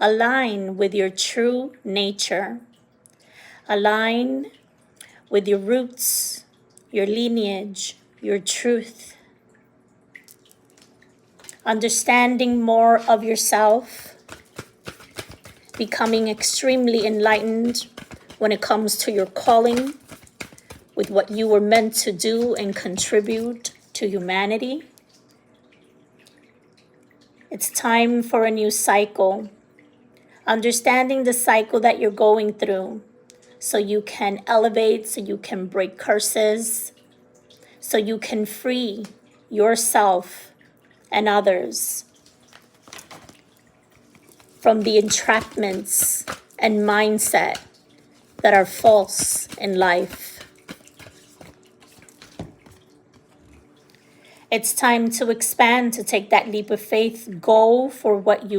Align with your true nature. Align with your roots, your lineage, your truth. Understanding more of yourself, becoming extremely enlightened when it comes to your calling, with what you were meant to do and contribute to humanity. It's time for a new cycle. Understanding the cycle that you're going through so you can elevate, so you can break curses, so you can free yourself and others from the entrapments and mindset that are false in life. It's time to expand, to take that leap of faith, go for what you